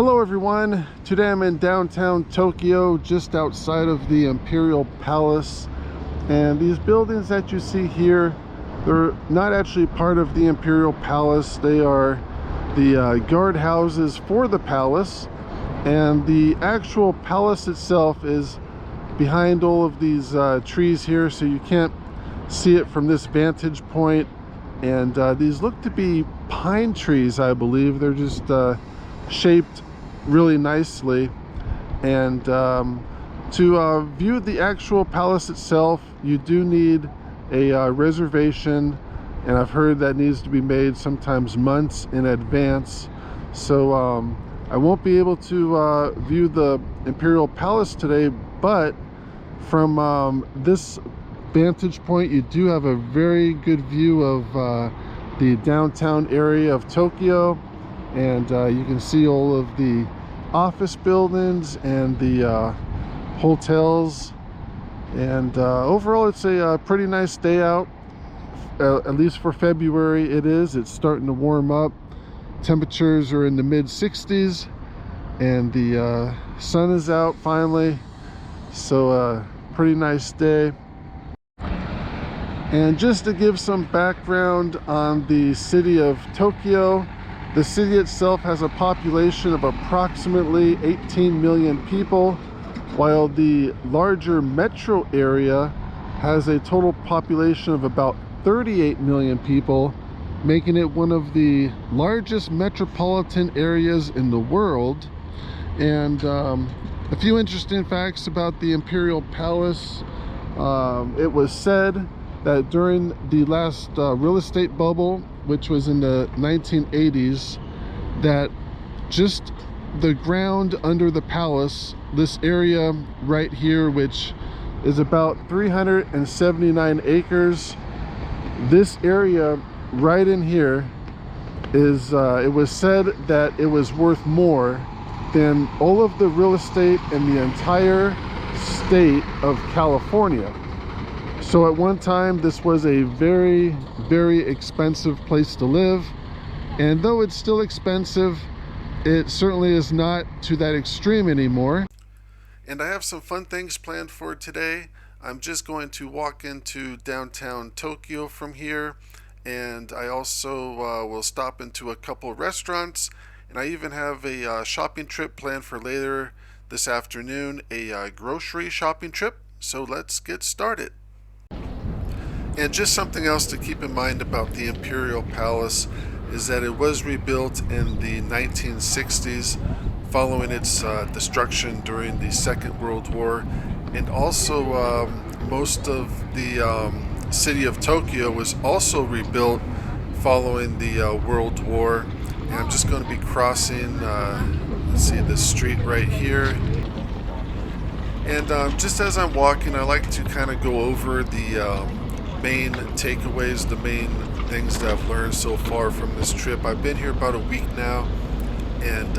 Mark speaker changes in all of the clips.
Speaker 1: Hello everyone, today I'm in downtown Tokyo, just outside of the Imperial Palace, and these buildings that you see here, they're not actually part of the Imperial Palace. They are the guard houses for the palace, and the actual palace itself is behind all of these trees here, so you can't see it from this vantage point. And these look to be pine trees, I believe. They're just shaped really nicely. And to view the actual palace itself, you do need a reservation, and I've heard that needs to be made sometimes months in advance. So I won't be able to view the Imperial Palace today, but from this vantage point you do have a very good view of the downtown area of Tokyo, and you can see all of the office buildings and the hotels, and overall it's a pretty nice day out, at least for February. It's starting to warm up. Temperatures are in the mid 60s, and the sun is out finally, so pretty nice day. And just to give some background on the city of Tokyo, the city itself has a population of approximately 18 million people, while the larger metro area has a total population of about 38 million people, making it one of the largest metropolitan areas in the world. And a few interesting facts about the Imperial Palace. It was said that during the last real estate bubble, which was in the 1980s, that just the ground under the palace, this area right here, which is about 379 acres, this area right in here is, it was said that it was worth more than all of the real estate in the entire state of California. So at one time this was a very, very expensive place to live, and though it's still expensive, it certainly is not to that extreme anymore. And I have some fun things planned for today. I'm just going to walk into downtown Tokyo from here, and I also will stop into a couple restaurants, and I even have a shopping trip planned for later this afternoon, a grocery shopping trip. So let's get started. And just something else to keep in mind about the Imperial Palace is that it was rebuilt in the 1960s following its destruction during the Second World War, and also most of the city of Tokyo was also rebuilt following the World War. And I'm just going to be crossing, let's see, this street right here. And just as I'm walking, I like to kind of go over the main takeaways, the main things that I've learned so far from this trip. I've been here about a week now, and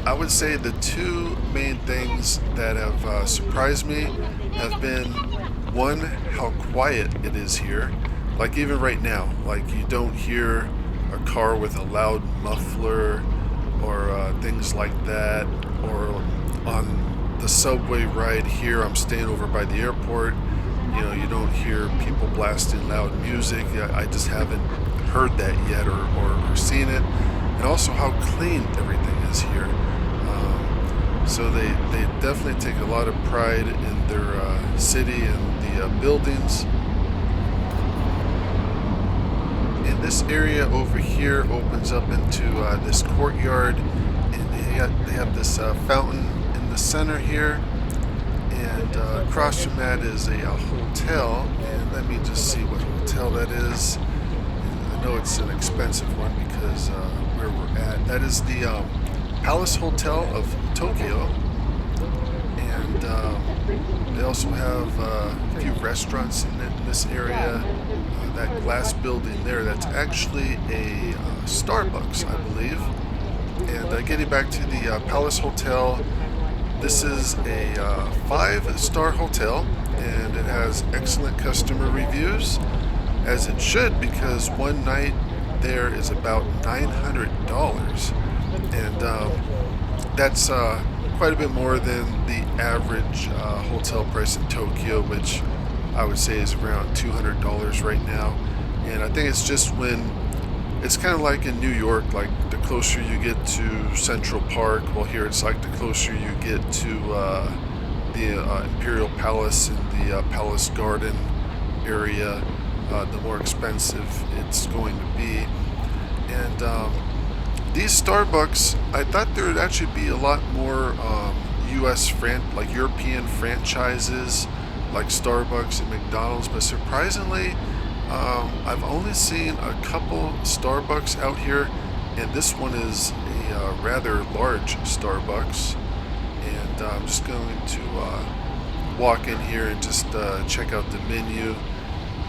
Speaker 1: I would say the two main things that have surprised me have been, one, how quiet it is here. Like even right now, like you don't hear a car with a loud muffler or things like that, or on the subway ride here, I'm staying over by the airport, you know, you don't hear people blasting loud music. I just haven't heard that yet or seen it. And also how clean everything is here. So they definitely take a lot of pride in their city and the buildings. And this area over here opens up into this courtyard, and they have this fountain in the center here. And across from that is a hotel, and let me just see what hotel that is. And I know it's an expensive one because where we're at. That is the Palace Hotel of Tokyo, and they also have a few restaurants in this area. That glass building there, that's actually a Starbucks, I believe. And getting back to the Palace Hotel, this is a 5-star hotel, and it has excellent customer reviews, as it should, because one night there is about $900. And That's quite a bit more than the average hotel price in Tokyo, which I would say is around $200 right now. And I think it's just when it's kind of like in New York, like the closer you get to Central Park. Well, here it's like the closer you get to the Imperial Palace and the Palace Garden area, the more expensive it's going to be. And these Starbucks, I thought there would actually be a lot more U.S. like European franchises like Starbucks and McDonald's, but surprisingly, I've only seen a couple Starbucks out here, and this one is a rather large Starbucks. And I'm just going to walk in here and just check out the menu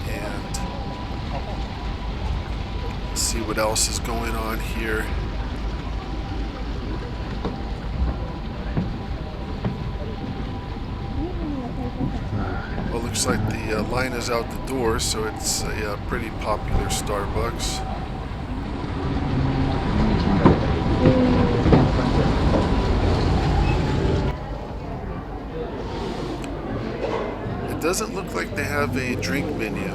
Speaker 1: and see what else is going on here. Well, looks like the line is out the door, so it's a pretty popular Starbucks. It doesn't look like they have a drink menu,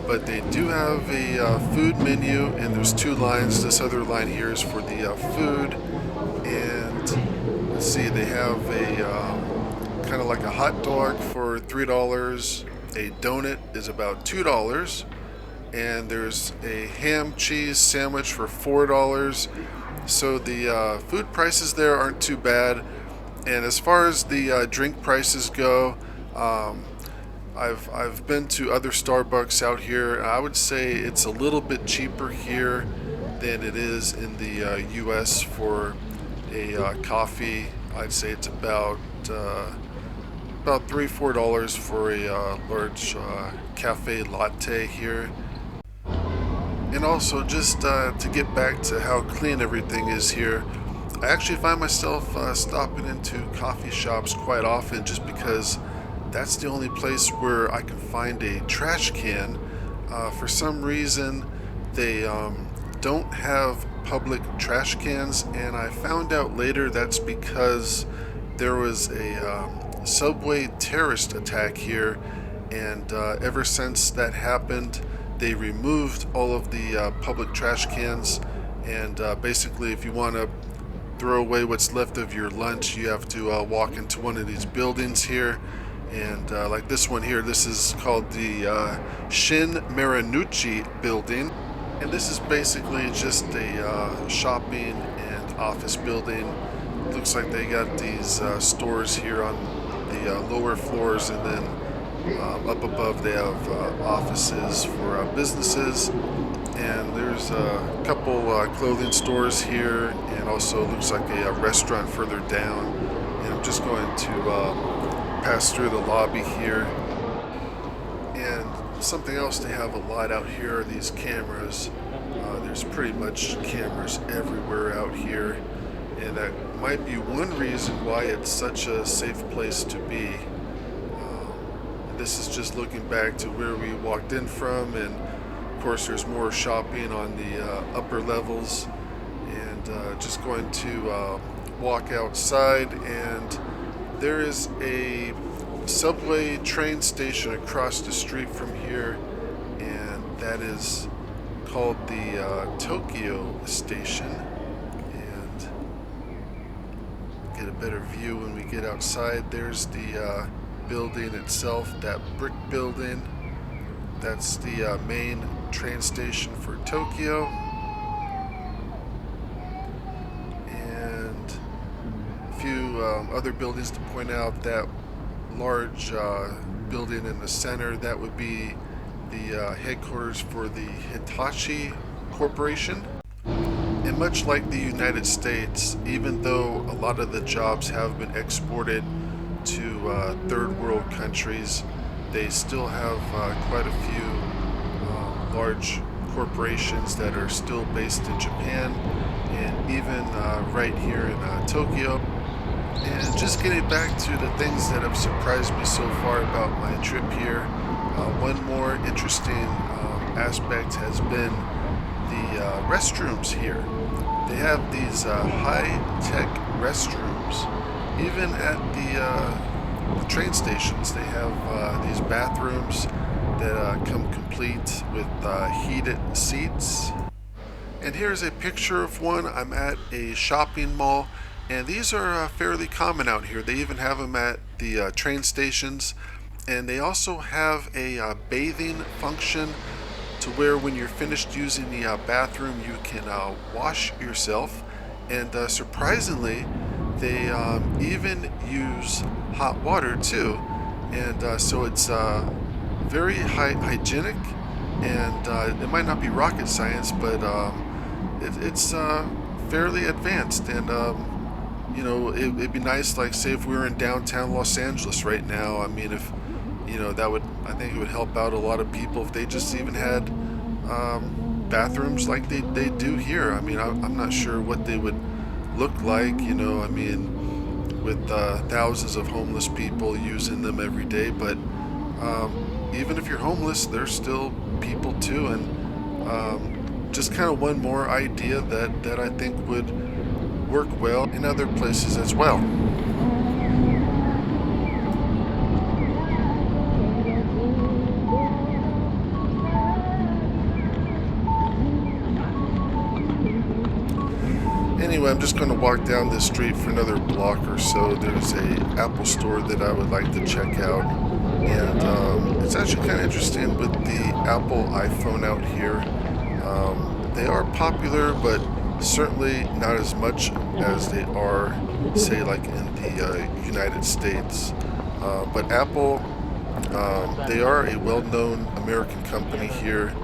Speaker 1: but they do have a food menu, and there's two lines. This other line here is for the food, and let's see, they have a kind of like a hot dog for $3. A donut is about $2, and there's a ham cheese sandwich for $4. So the food prices there aren't too bad. And as far as the drink prices go, I've been to other Starbucks out here. I would say it's a little bit cheaper here than it is in the U.S. for a coffee. I'd say it's about $3-4 for a large cafe latte here. And also, just to get back to how clean everything is here, I actually find myself stopping into coffee shops quite often, just because that's the only place where I can find a trash can. For some reason, they don't have public trash cans, and I found out later that's because there was a subway terrorist attack here, and ever since that happened, they removed all of the public trash cans. And basically, if you want to throw away what's left of your lunch, you have to walk into one of these buildings here. And like this one here, this is called the Shin Marinucci building, and this is basically just a shopping and office building. Looks like they got these stores here on the lower floors, and then up above they have offices for businesses. And there's a couple clothing stores here, and also looks like a restaurant further down. And I'm just going to pass through the lobby here. And something else they have a lot out here are these cameras. There's pretty much cameras everywhere out here, and that might be one reason why it's such a safe place to be. This is just looking back to where we walked in from, and of course there's more shopping on the upper levels. And just going to walk outside, and there is a subway train station across the street from here, and that is called the Tokyo station. And get a better view when we get outside. There's the building itself, that brick building. That's the main train station for Tokyo. And a few other buildings to point out. That large building in the center, that would be the headquarters for the Hitachi Corporation. And much like the United States, even though a lot of the jobs have been exported to third world countries, they still have quite a few large corporations that are still based in Japan, and even right here in Tokyo. And just getting back to the things that have surprised me so far about my trip here, one more interesting aspect has been the restrooms here. They have these high-tech restrooms. Even at the train stations, they have these bathrooms that come complete with heated seats. And here's a picture of one. I'm at a shopping mall, and these are fairly common out here. They even have them at the train stations, and they also have a bathing function to where when you're finished using the bathroom, you can wash yourself. And surprisingly, they even use hot water too. And so it's very hygienic, and it might not be rocket science, but it's fairly advanced. And you know, it'd be nice, like, say if we were in downtown Los Angeles right now. I mean, if you know, that would, I think it would help out a lot of people if they just even had bathrooms like they do here. I mean, I'm not sure what they would look like, you know, I mean, with thousands of homeless people using them every day. But even if you're homeless, there's still people too. And just kind of one more idea that I think would work well in other places as well. Anyway, I'm just going to walk down this street for another block or so. There's a Apple store that I would like to check out, and it's actually kind of interesting with the Apple iPhone out here. They are popular, but certainly not as much as they are, say, like in the United States. But Apple, they are a well-known American company here,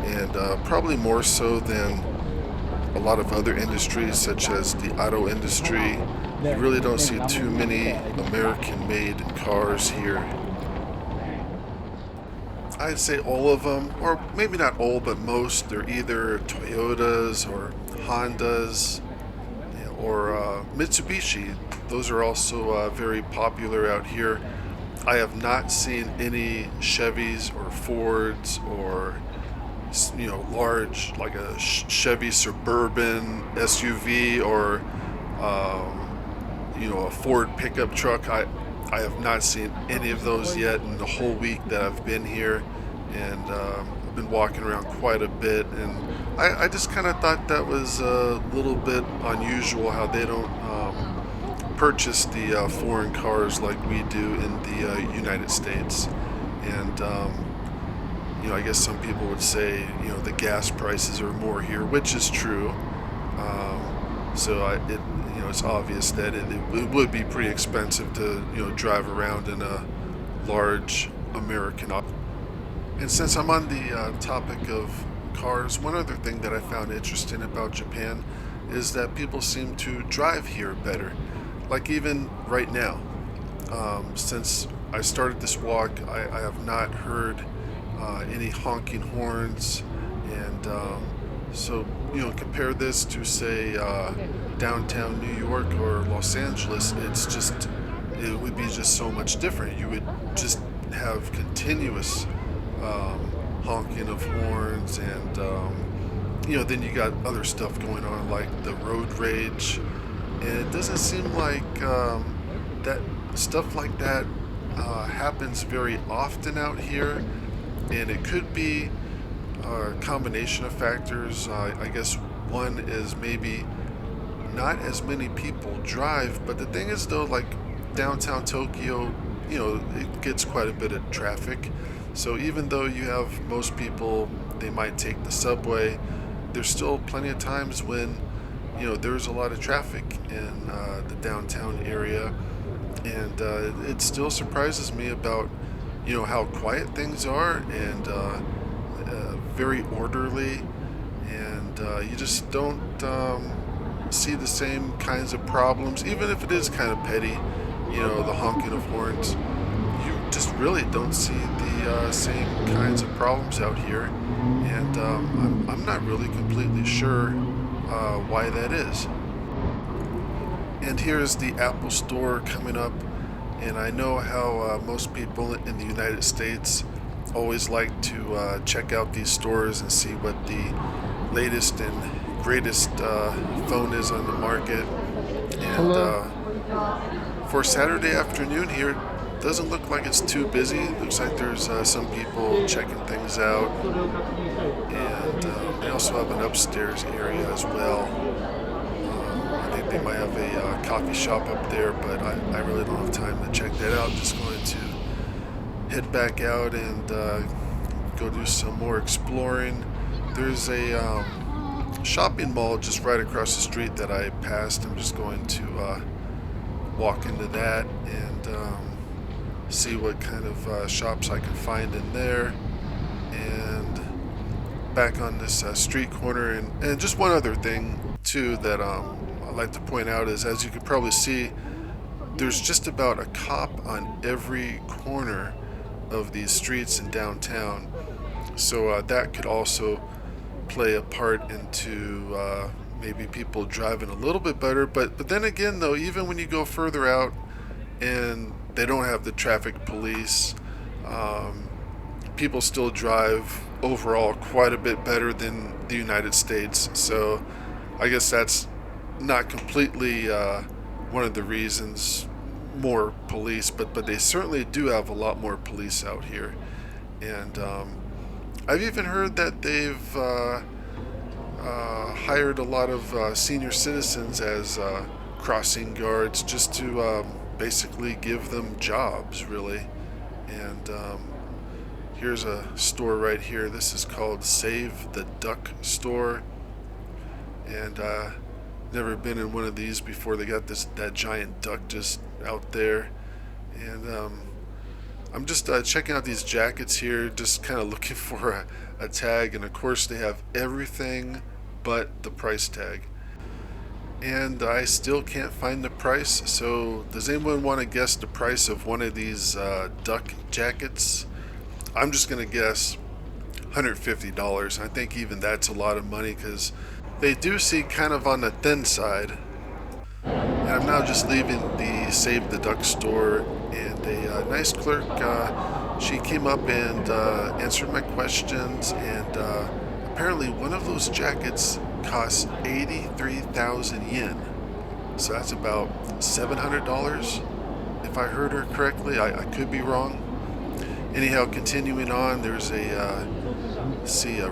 Speaker 1: and probably more so than a lot of other industries, such as the auto industry. You really don't see too many American-made cars here. I'd say all of them, or maybe not all, but most, they're either Toyotas or Hondas or Mitsubishi. Those are also very popular out here. I have not seen any Chevys or Fords or, you know, large, like a Chevy Suburban SUV, or you know, a Ford pickup truck. I have not seen any of those yet in the whole week that I've been here, and I've been walking around quite a bit, and I just kind of thought that was a little bit unusual how they don't purchase the foreign cars like we do in the United States. And you know, I guess some people would say, you know, the gas prices are more here, which is true. So you know, it's obvious that it would be pretty expensive to, you know, drive around in a large American. And since I'm on the topic of cars, one other thing that I found interesting about Japan is that people seem to drive here better. Like even right now, since I started this walk, I have not heard any honking horns, and so, you know, compare this to, say, downtown New York or Los Angeles. It would be just so much different. You would just have continuous honking of horns, and you know, then you got other stuff going on like the road rage, and it doesn't seem like that stuff like that happens very often out here. And it could be a combination of factors. I guess one is maybe not as many people drive, but the thing is though, like downtown Tokyo, you know, it gets quite a bit of traffic. So even though you have most people, they might take the subway, there's still plenty of times when, you know, there's a lot of traffic in the downtown area. And it still surprises me about, you know, how quiet things are, and very orderly, and you just don't see the same kinds of problems, even if it is kind of petty, you know, the honking of horns. You just really don't see the same kinds of problems out here, and I'm not really completely sure why that is. And here's the Apple Store coming up. And I know how most people in the United States always like to check out these stores and see what the latest and greatest phone is on the market. And for Saturday afternoon here, it doesn't look like it's too busy. It looks like there's some people checking things out. And they also have an upstairs area as well. I think they might have a coffee shop up there, but I really don't have time to check that out. I'm just going to head back out and go do some more exploring. There's a shopping mall just right across the street that I passed. I'm just going to walk into that and see what kind of shops I can find in there. And back on this street corner, and just one other thing too that I'd like to point out is, as you can probably see, there's just about a cop on every corner of these streets in downtown. So that could also play a part into maybe people driving a little bit better. But then again, though, even when you go further out and they don't have the traffic police, people still drive overall quite a bit better than the United States. So I guess that's not completely one of the reasons, more police, but they certainly do have a lot more police out here. And I've even heard that they've hired a lot of senior citizens as crossing guards, just to basically give them jobs, really. And here's a store right here. This is called Save the Duck Store. And never been in one of these before. They got that giant duck just out there. And I'm just checking out these jackets here, just kind of looking for a tag. And of course they have everything but the price tag. And I still can't find the price. So does anyone want to guess the price of one of these duck jackets? I'm just going to guess $150. I think even that's a lot of money, because they do seem kind of on the thin side. And I'm now just leaving the Save the Duck store, and a nice clerk, she came up and answered my questions, and apparently one of those jackets costs 83,000 yen. So that's about $700, if I heard her correctly. I could be wrong. Anyhow, continuing on, there's a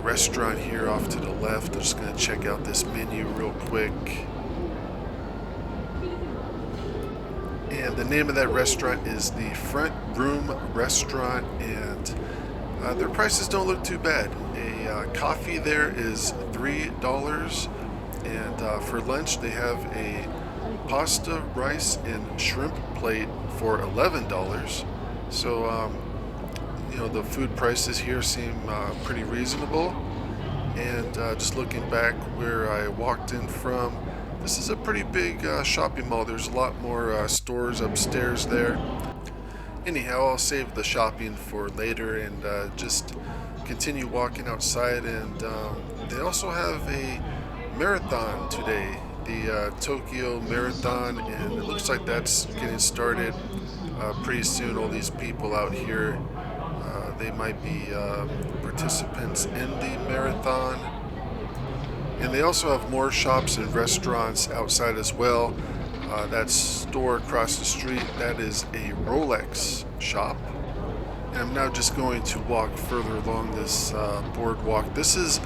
Speaker 1: restaurant here off to the left. I'm just going to check out this menu real quick. And the name of that restaurant is the Front Room Restaurant, and their prices don't look too bad. A coffee there is $3, and for lunch they have a pasta, rice, and shrimp plate for $11. So you know, the food prices here seem pretty reasonable. And just looking back where I walked in from, this is a pretty big shopping mall. There's a lot more stores upstairs there. Anyhow, I'll save the shopping for later and just continue walking outside. And they also have a marathon today, the Tokyo Marathon, and it looks like that's getting started pretty soon. All these people out here, they might be participants in the marathon. And they also have more shops and restaurants outside as well. That store across the street, that is a Rolex shop. And I'm now just going to walk further along this boardwalk. This is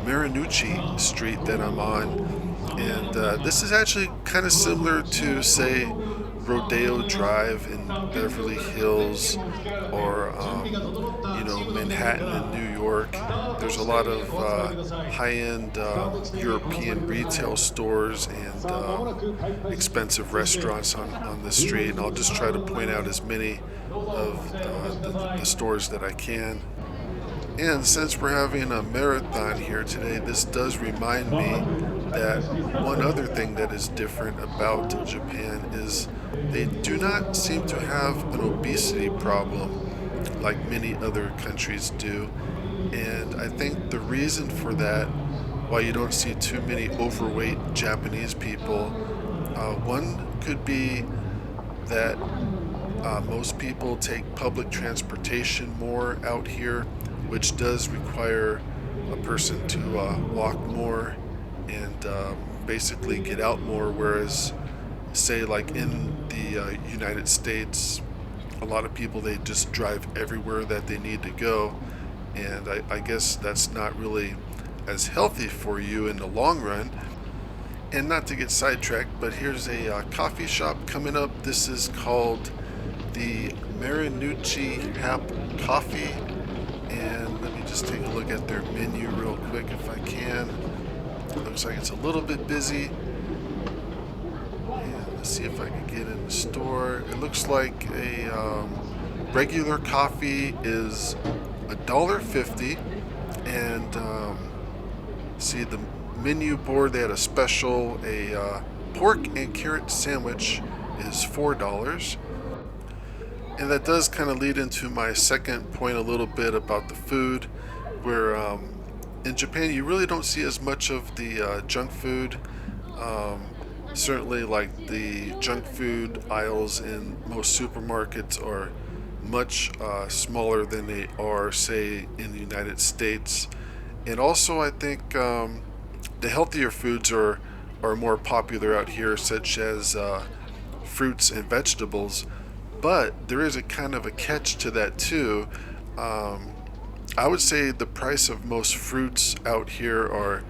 Speaker 1: Marinucci Street that I'm on. And this is actually kind of similar to, say, Rodeo Drive in Beverly Hills, or you know, Manhattan in New York. There's a lot of high-end European retail stores and expensive restaurants on the street, and I'll just try to point out as many of the stores that I can. And since we're having a marathon here today, this does remind me that one other thing that is different about Japan is they do not seem to have an obesity problem like many other countries do. And I think the reason for that, why you don't see too many overweight Japanese people, one could be that most people take public transportation more out here, which does require a person to walk more. and basically get out more, whereas say like in the United States, a lot of people, they just drive everywhere that they need to go, and I guess that's not really as healthy for you in the long run. And not to get sidetracked, but here's a coffee shop coming up. This is called the Marinucci Hap Coffee, and let me just take a look at their menu real quick if I can. Looks like it's a little bit busy. And let's see if I can get in the store. It looks like a regular coffee is $1.50, and see the menu board, they had a special, a pork and carrot sandwich is $4. And that does kind of lead into my second point a little bit about the food, where in Japan you really don't see as much of the junk food. Certainly, like the junk food aisles in most supermarkets are much smaller than they are, say, in the United States. And also, I think the healthier foods are more popular out here, such as fruits and vegetables. But there is a kind of a catch to that too. I would say the price of most fruits out here are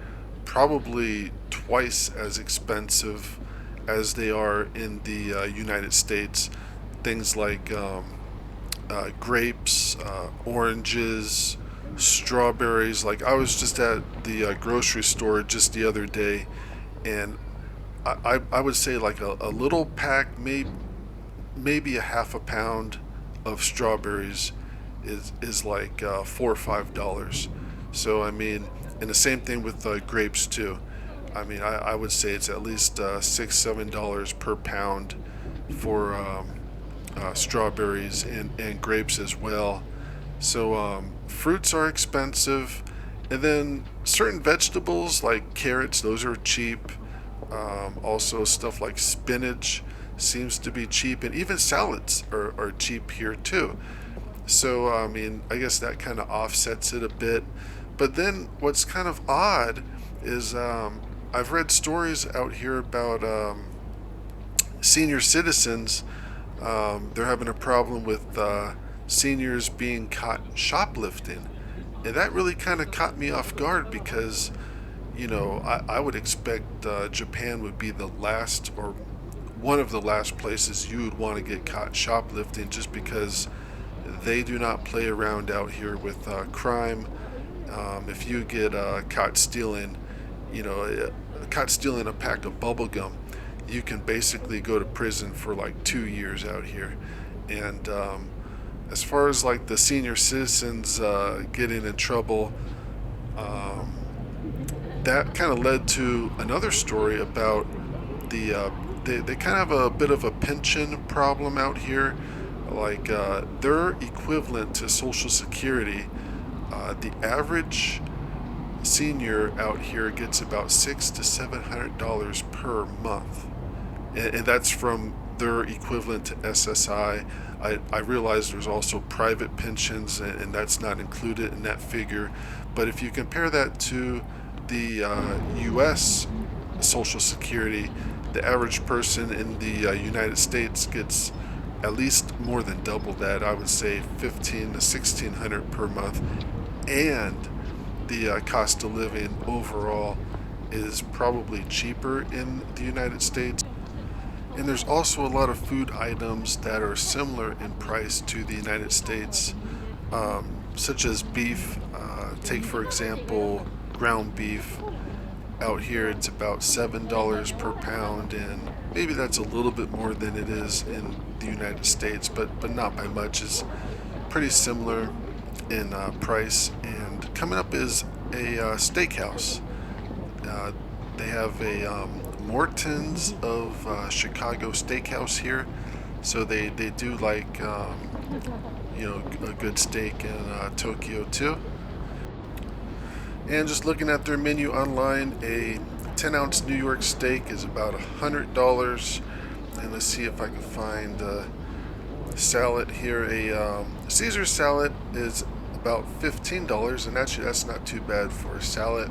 Speaker 1: probably twice as expensive as they are in the United States. Things like grapes, oranges, strawberries. Like, I was just at the grocery store just the other day, and I would say like a little pack, maybe a half a pound of strawberries is like $4 or $5. So I mean, and the same thing with grapes too. I mean, I would say it's at least $6-7 per pound for strawberries and grapes as well. So fruits are expensive, and then certain vegetables like carrots, those are cheap. Also stuff like spinach seems to be cheap, and even salads are cheap here too. So I mean, I guess that kind of offsets it a bit. But then what's kind of odd is I've read stories out here about senior citizens. They're having a problem with seniors being caught shoplifting. And that really kind of caught me off guard, because, you know, I would expect Japan would be the last, or one of the last places you would want to get caught shoplifting, just because they do not play around out here with crime. If you get caught stealing, caught stealing a pack of bubble gum, you can basically go to prison for like 2 years out here. And as far as like the senior citizens getting in trouble, that kind of led to another story about they kind of have a bit of a pension problem out here. Like their equivalent to Social Security, the average senior out here gets about $600 to $700 per month, and that's from their equivalent to SSI. I realize there's also private pensions, and that's not included in that figure. But if you compare that to the U.S. Social Security, the average person in the United States gets at least more than double that. I would say $1,500 to $1,600 per month, and the cost of living overall is probably cheaper in the United States. And there's also a lot of food items that are similar in price to the United States, such as beef. Take, for example, ground beef. Out here it's about $7 per pound, and maybe that's a little bit more than it is in the United States, but not by much. It's pretty similar in price. And coming up is a steakhouse. They have a Morton's of Chicago Steakhouse here, so they do like a good steak in Tokyo too. And just looking at their menu online, a 10-ounce New York steak is about $100. And let's see if I can find a salad here. A Caesar salad is about $15, and actually that's not too bad for a salad.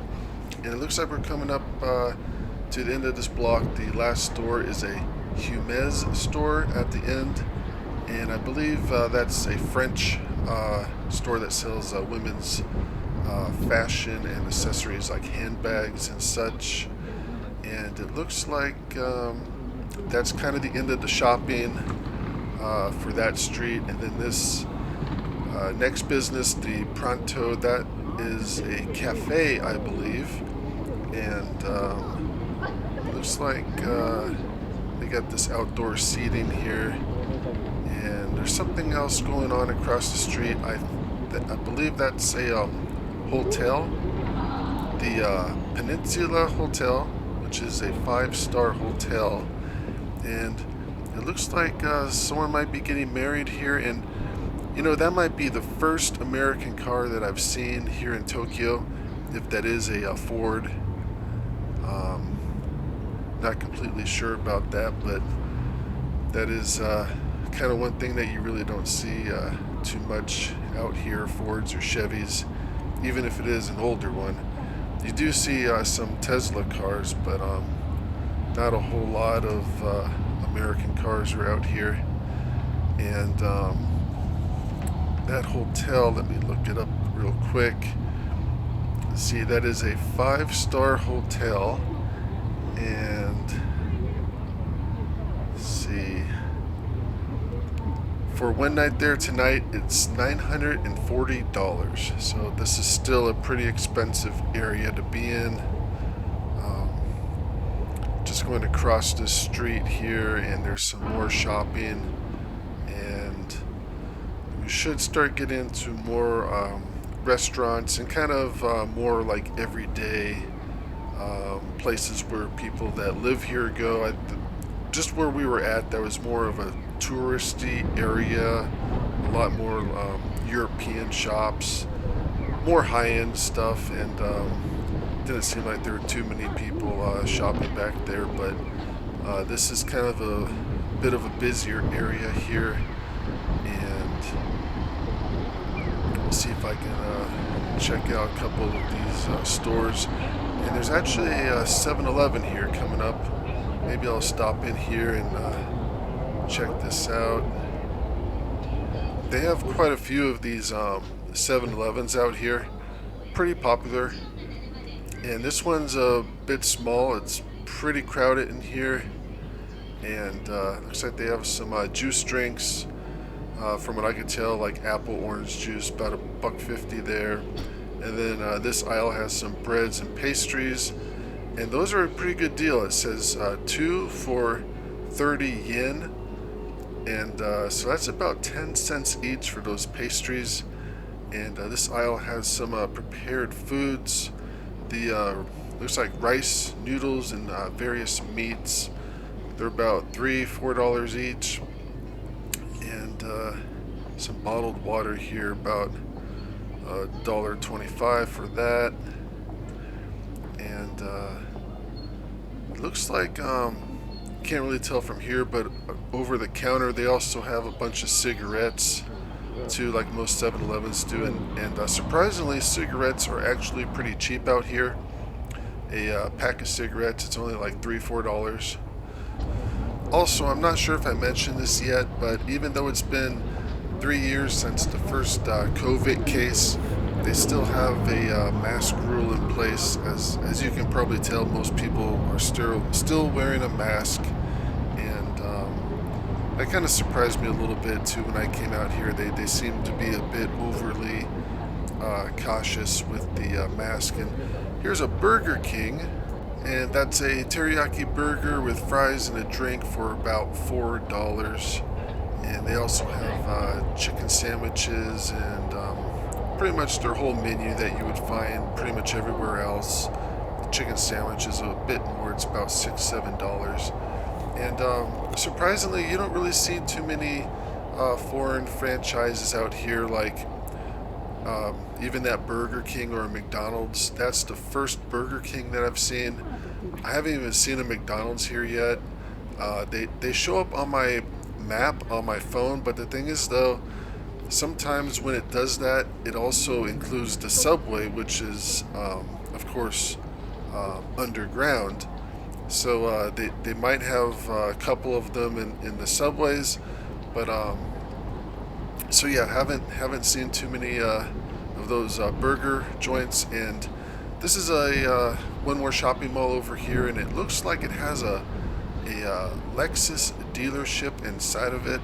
Speaker 1: And it looks like we're coming up to the end of this block. The last store is a Humez store at the end, and I believe that's a French store that sells women's fashion and accessories like handbags and such. And it looks like that's kind of the end of the shopping for that street. And then this next business, the Pronto, that is a cafe, I believe. And it looks like they got this outdoor seating here. And there's something else going on across the street. I believe that's a hotel, the Peninsula Hotel, which is a 5-star hotel. And it looks like someone might be getting married here. And you know, that might be the first American car that I've seen here in Tokyo, if that is a Ford. Not completely sure about that, but that is kind of one thing that you really don't see too much out here, Fords or Chevys, even if it is an older one. You do see some Tesla cars, but not a whole lot of American cars are out here. And that hotel, let me look it up real quick. See, that is a 5-star hotel. And let's see, for one night there tonight, it's $940. So this is still a pretty expensive area to be in. Just going across the street here, and there's some more shopping, and we should start getting into more restaurants and kind of more like everyday places where people that live here go. Just where we were at, that was more of a touristy area, a lot more European shops, more high-end stuff, and didn't seem like there were too many people shopping back there. But this is kind of a bit of a busier area here, and let's see if I can check out a couple of these stores. And there's actually a 7-Eleven here coming up. Maybe I'll stop in here and check this out. They have quite a few of these 7-Elevens out here, pretty popular. And this one's a bit small. It's pretty crowded in here. And looks like they have some juice drinks. From what I could tell, like apple orange juice, about $1.50 there. And then this aisle has some breads and pastries, and those are a pretty good deal. It says 2 for 30 yen, and so that's about 10 cents each for those pastries. And this aisle has some prepared foods. The looks like rice, noodles, and various meats. They're about $3-4 each. And some bottled water here, about $1.25 for that. And it looks like can't really tell from here, but over the counter they also have a bunch of cigarettes too, like most 7-Elevens do. And surprisingly, cigarettes are actually pretty cheap out here. A pack of cigarettes, it's only like $3-4. Also, I'm not sure if I mentioned this yet, but even though it's been 3 years since the first COVID case, they still have a mask rule in place. As you can probably tell, most people are still wearing a mask, and that kind of surprised me a little bit too when I came out here. They seem to be a bit overly cautious with the mask. And here's a Burger King, and that's a teriyaki burger with fries and a drink for about $4. And they also have chicken sandwiches and pretty much their whole menu that you would find pretty much everywhere else. The chicken sandwich is a bit more, it's about $6-7. And surprisingly, you don't really see too many foreign franchises out here, like even that Burger King or a McDonald's. That's the first Burger King that I've seen. I haven't even seen a McDonald's here yet. They show up on my map on my phone, but the thing is though, sometimes when it does that, it also includes the Subway, which is of course underground. So they might have a couple of them in the subways, but so yeah, haven't seen too many of those burger joints. And this is a one more shopping mall over here, and it looks like it has a Lexus dealership inside of it.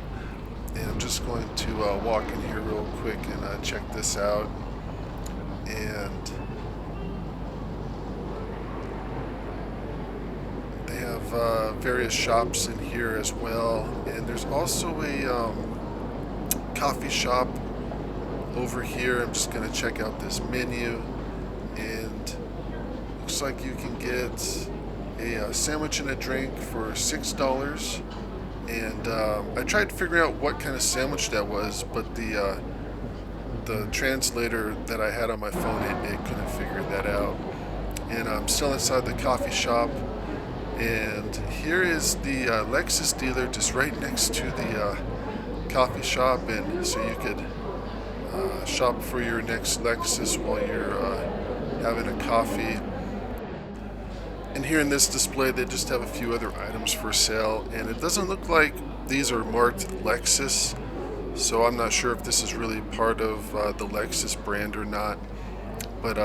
Speaker 1: And I'm just going to walk in here real quick and check this out. And they have various shops in here as well. And there's also a coffee shop over here. I'm just going to check out this menu. And looks like you can get a sandwich and a drink for $6. And I tried figuring out what kind of sandwich that was, but the translator that I had on my phone, it couldn't figure that out. And I'm still inside the coffee shop, and here is the Lexus dealer just right next to the coffee shop, and so you could shop for your next Lexus while you're having a coffee. And here in this display, they just have a few other items for sale, and it doesn't look like these are marked Lexus, so I'm not sure if this is really part of the Lexus brand or not. But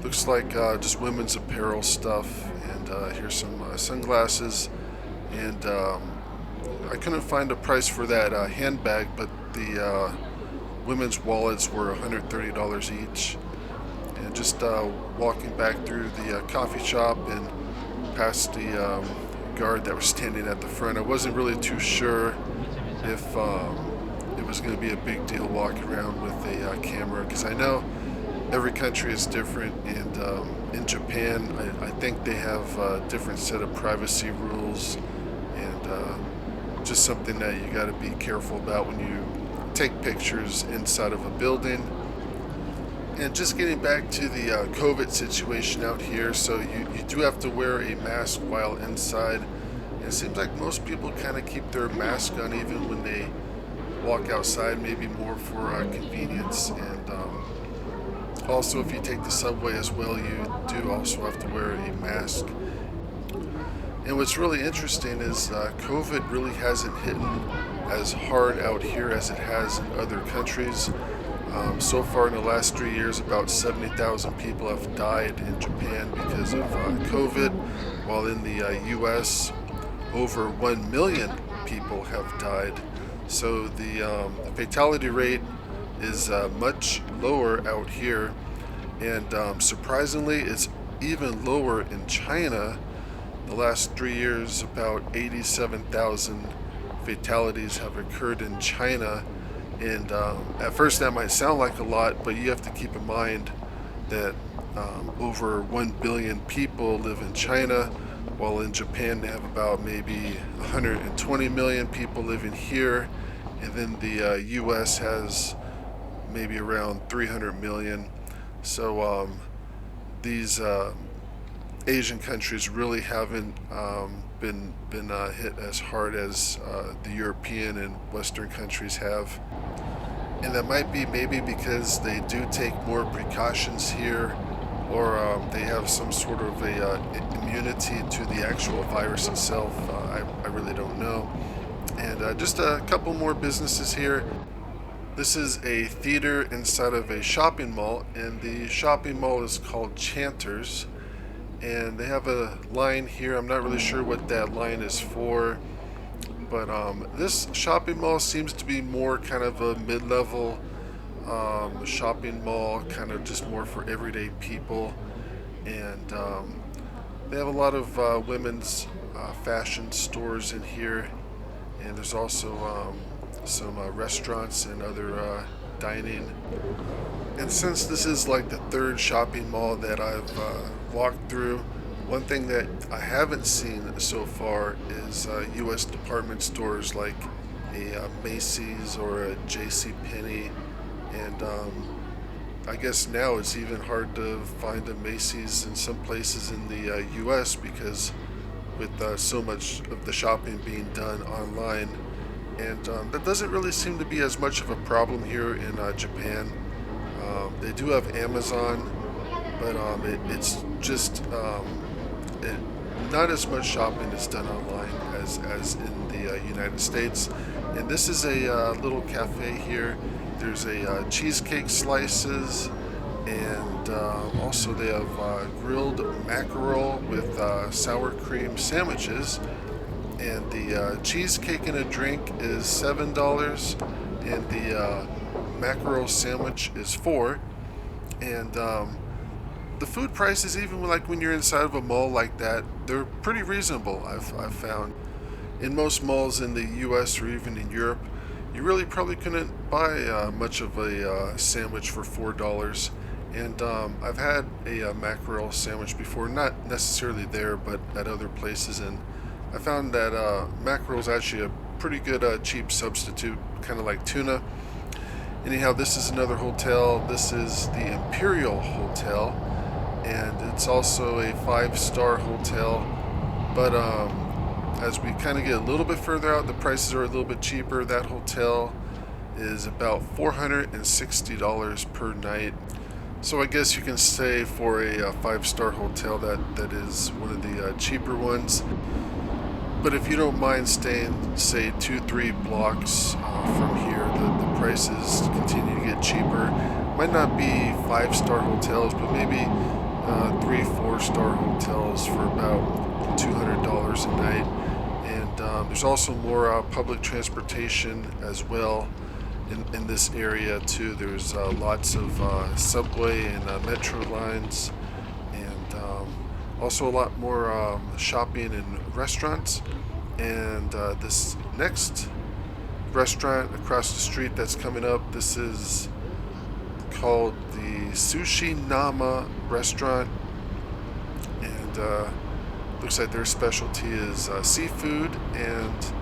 Speaker 1: looks like just women's apparel stuff, and here's some sunglasses. And I couldn't find a price for that handbag, but the women's wallets were $130 each. And just walking back through the coffee shop and past the guard that was standing at the front, I wasn't really too sure if it was going to be a big deal walking around with a camera, because I know every country is different, and in Japan I think they have a different set of privacy rules, and just something that you got to be careful about when you take pictures inside of a building. And just getting back to the COVID situation out here, so you do have to wear a mask while inside. And it seems like most people kind of keep their mask on even when they walk outside, maybe more for convenience. And also, if you take the subway as well, you do also have to wear a mask. And what's really interesting is COVID really hasn't hit as hard out here as it has in other countries. So far in the last 3 years, about 70,000 people have died in Japan because of COVID, while in the US, over 1 million people have died. So the fatality rate is much lower out here, and surprisingly, it's even lower in China. The last 3 years, about 87,000 fatalities have occurred in China. And at first that might sound like a lot, but you have to keep in mind that over 1 billion people live in China, while in Japan they have about maybe 120 million people living here, and then the US has maybe around 300 million. So these Asian countries really haven't been hit as hard as the European and Western countries have. And that might be maybe because they do take more precautions here, or they have some sort of immunity to the actual virus itself. I really don't know. And just a couple more businesses here. This is a theater inside of a shopping mall, and the shopping mall is called Chanters. And they have a line here. I'm not really sure what that line is for, but this shopping mall seems to be more kind of a mid-level shopping mall, kind of just more for everyday people. And they have a lot of women's fashion stores in here, and there's also some restaurants and other dining. And since this is like the third shopping mall that I've walked through, one thing that I haven't seen so far is U.S. department stores like a Macy's or a JCPenney. And I guess now it's even hard to find a Macy's in some places in the U.S. because with so much of the shopping being done online. And that doesn't really seem to be as much of a problem here in Japan. They do have Amazon, but it's just it, not as much shopping is done online as in the United States. And this is a little cafe here. There's a cheesecake slices, and also they have grilled mackerel with sour cream sandwiches. And the cheesecake and a drink is $7, and the mackerel sandwich is $4. And the food prices, even like when you're inside of a mall like that, they're pretty reasonable. I've found in most malls in the U.S. or even in Europe, you really probably couldn't buy much of a sandwich for $4. And I've had a mackerel sandwich before, not necessarily there, but at other places, and I found that mackerel is actually a pretty good cheap substitute, kind of like tuna. Anyhow, this is another hotel. This is the Imperial Hotel, and it's also a 5-star hotel. But as we kind of get a little bit further out, the prices are a little bit cheaper. That hotel is about $460 per night. So I guess you can say for a 5-star hotel that is one of the cheaper ones. But if you don't mind staying, say, 2-3 blocks from here, the prices continue to get cheaper. Might not be 5-star hotels, but maybe 3-4-star hotels for about $200 a night. And there's also more public transportation as well in this area too. There's lots of subway and metro lines, and also a lot more shopping and restaurants. And this next restaurant across the street that's coming up, this is called the Sushi Nama restaurant, and looks like their specialty is seafood. And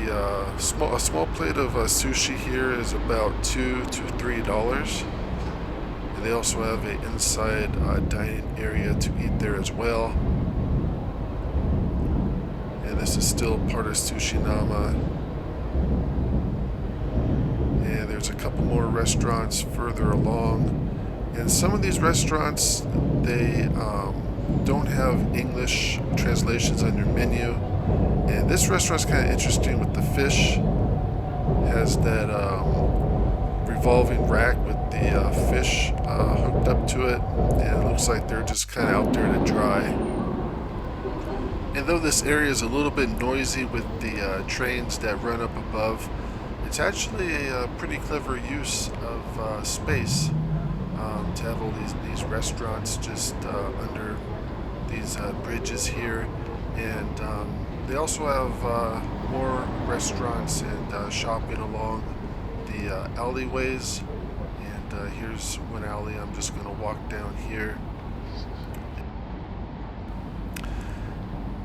Speaker 1: a small plate of sushi here is about $2 to $3. And they also have an inside dining area to eat there as well. And this is still part of Sushi Nama. And there's a couple more restaurants further along. And some of these restaurants, they don't have English translations on their menu. And this restaurant's kind of interesting with the fish. It has that revolving rack with the fish hooked up to it, and it looks like they're just kind of out there to dry. And though this area is a little bit noisy with the trains that run up above, it's actually a pretty clever use of space to have all these restaurants just under these bridges here. And they also have more restaurants and shopping along the alleyways. And here's one alley. I'm just going to walk down here.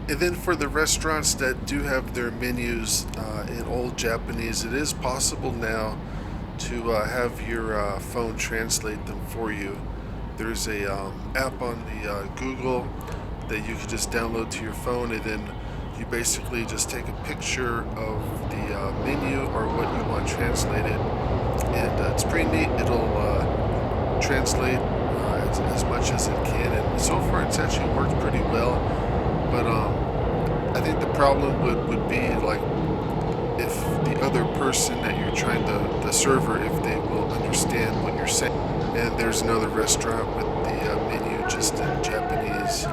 Speaker 1: And then for the restaurants that do have their menus in old Japanese, it is possible now to have your phone translate them for you. There's a app on the Google that you can just download to your phone, and then you basically just take a picture of the menu or what you want translated, and it's pretty neat. It'll translate as much as it can, and so far it's actually worked pretty well. But I think the problem would be like if the other person that you're trying the server, if they will understand what you're saying. And there's another restaurant with the menu just in Japanese.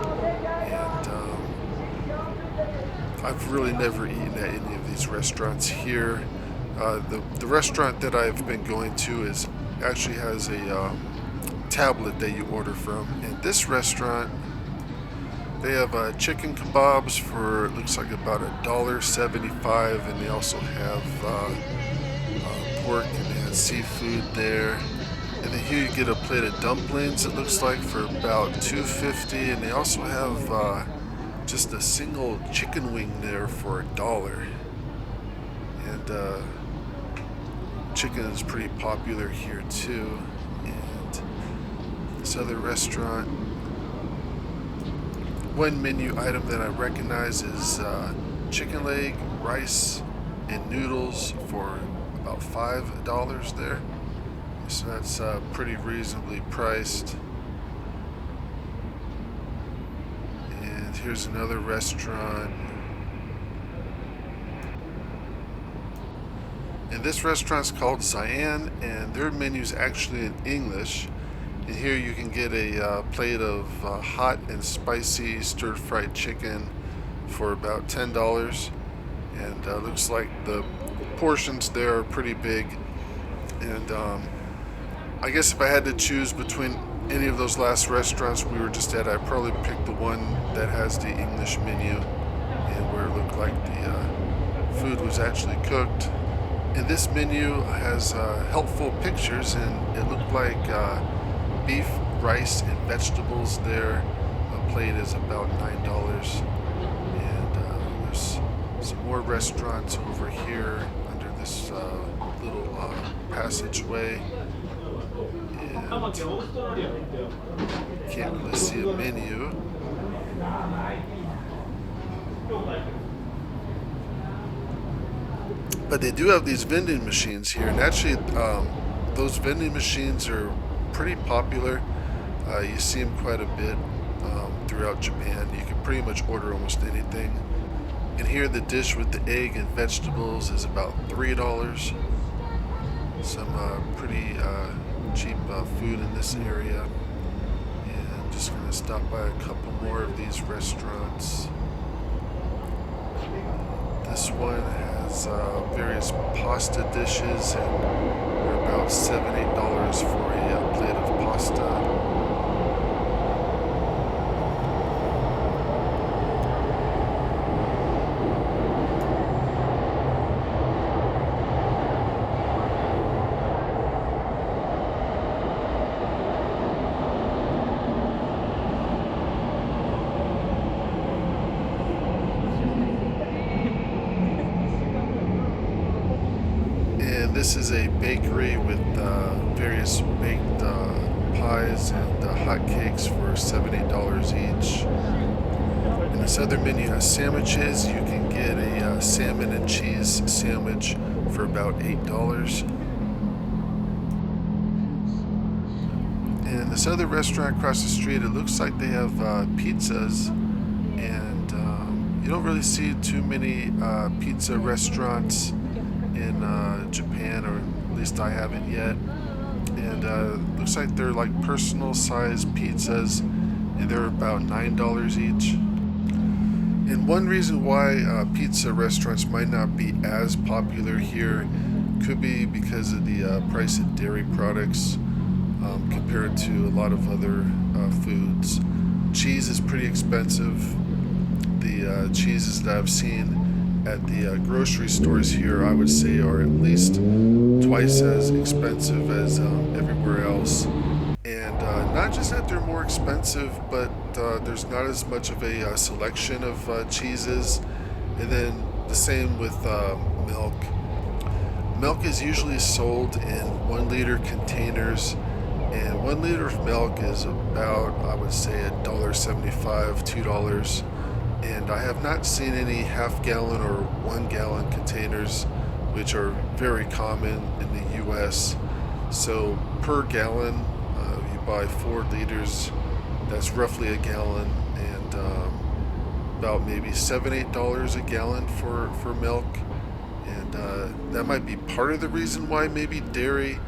Speaker 1: I've really never eaten at any of these restaurants here. The restaurant that I've been going to actually has a tablet that you order from. And this restaurant, they have chicken kebabs for, it looks like about $1.75, and they also have pork, and they have seafood there. And then here you get a plate of dumplings, it looks like, for about $2.50, and they also have just a single chicken wing there for $1. And chicken is pretty popular here too. And this other restaurant, one menu item that I recognize is chicken leg, rice, and noodles for about $5 there. So that's pretty reasonably priced. here's another restaurant. And this restaurant's called Cyan, and their menu's actually in English. And here you can get a plate of hot and spicy stir-fried chicken for about $10. And looks like the portions there are pretty big. And I guess if I had to choose between any of those last restaurants we were just at, I'd probably pick the one that has the English menu and where it looked like the food was actually cooked. And this menu has helpful pictures, and it looked like beef, rice, and vegetables there. A plate is about $9. And there's some more restaurants over here under this little passageway. And can't really see a menu. But they do have these vending machines here, and actually those vending machines are pretty popular. You see them quite a bit throughout Japan. You can pretty much order almost anything. And here the dish with the egg and vegetables is about $3. Some pretty cheap food in this area. And I'm just going to stop by a couple more of these restaurants. This one has various pasta dishes, and they're about $7-8 for a plate of pasta. This is a bakery with various baked pies and hot cakes for $7-8 each. And this other menu has sandwiches. You can get a salmon and cheese sandwich for about $8. And this other restaurant across the street, it looks like they have pizzas. And you don't really see too many pizza restaurants in Japan, or at least I haven't yet. And looks like they're like personal size pizzas, and they're about $9 each. And one reason why pizza restaurants might not be as popular here could be because of the price of dairy products compared to a lot of other foods. Cheese is pretty expensive. The cheeses that I've seen at the grocery stores here, I would say, are at least twice as expensive as everywhere else. And not just that they're more expensive, but there's not as much of a selection of cheeses. And then the same with milk. Milk is usually sold in 1 liter containers, and 1 liter of milk is about, I would say, $1.75, $2. And I have not seen any half-gallon or 1 gallon containers, which are very common in the US. So per gallon, you buy 4 liters, that's roughly a gallon, and about maybe $7-8 a gallon for milk. And that might be part of the reason why maybe dairy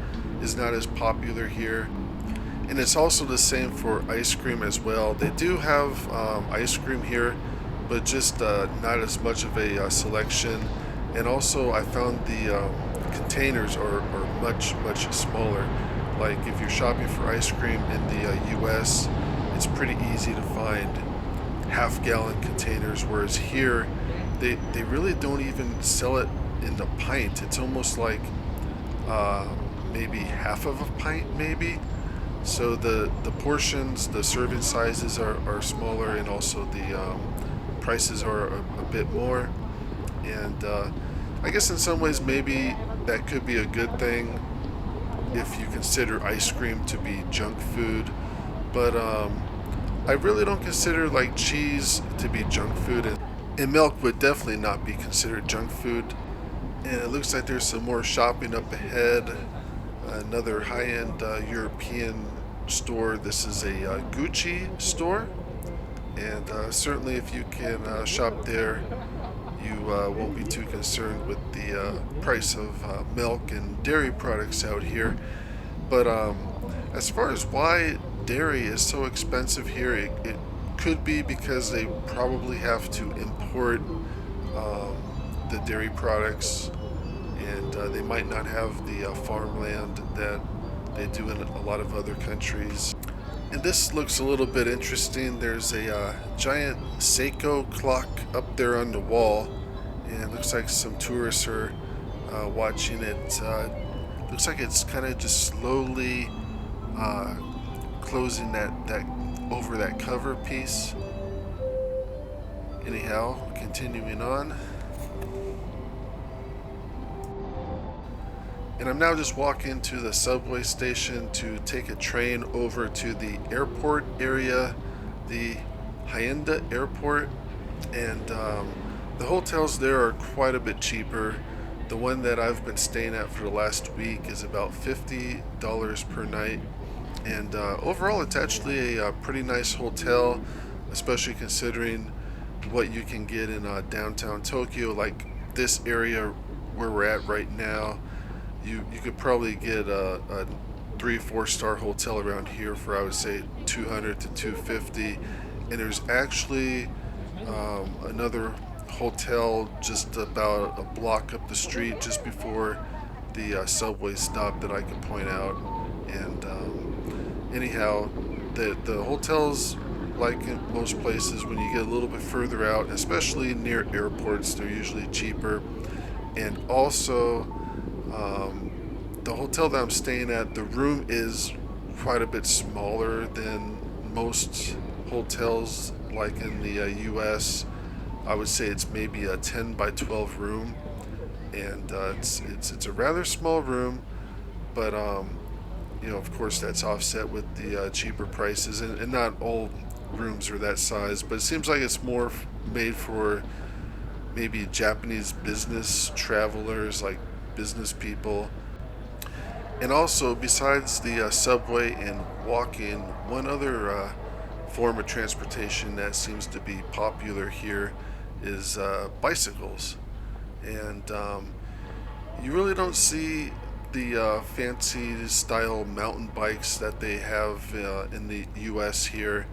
Speaker 1: is not as popular here. And it's also the same for ice cream as well. They do have ice cream here, but just not as much of a selection. And also I found the containers are much smaller. Like if you're shopping for ice cream in the US, it's pretty easy to find half-gallon containers, whereas here they really don't even sell it in the pint. It's almost like maybe half of a pint maybe. So the portions, the serving sizes are smaller, and also the prices are a bit more. And I guess in some ways maybe that could be a good thing if you consider ice cream to be junk food. But I really don't consider like cheese to be junk food, and milk would definitely not be considered junk food. And it looks like there's some more shopping up ahead. Another high-end European store. This is a Gucci store. and certainly if you can shop there, you won't be too concerned with the price of milk and dairy products out here. But as far as why dairy is so expensive here, it could be because they probably have to import um, the dairy products, and they might not have the farmland that they do in a lot of other countries. And this looks a little bit interesting. There's a giant Seiko clock up there on the wall, and it looks like some tourists are watching it. Looks like it's kind of just slowly closing that over that cover piece. Anyhow, continuing on. And I'm now just walking to the subway station to take a train over to the airport area, the Hacienda Airport. And the hotels there are quite a bit cheaper. The one that I've been staying at for the last week is about $50 per night. And overall, it's actually a pretty nice hotel, especially considering what you can get in downtown Tokyo. Like this area where we're at right now, you could probably get a 3-4 star hotel around here for, I would say, 200 to 250. And there's actually another hotel just about a block up the street just before the subway stop that I could point out. And anyhow, the hotels, like in most places, when you get a little bit further out, especially near airports, they're usually cheaper. And also, the hotel that I'm staying at, the room is quite a bit smaller than most hotels, like in the US. I would say it's maybe a 10 by 12 room, and it's a rather small room, but you know, of course, that's offset with the cheaper prices, and not all rooms are that size, but it seems like it's more made for maybe Japanese business travelers, like business people. And also, besides the subway and walking, one other form of transportation that seems to be popular here is bicycles. And you really don't see the fancy style mountain bikes that they have in the US here.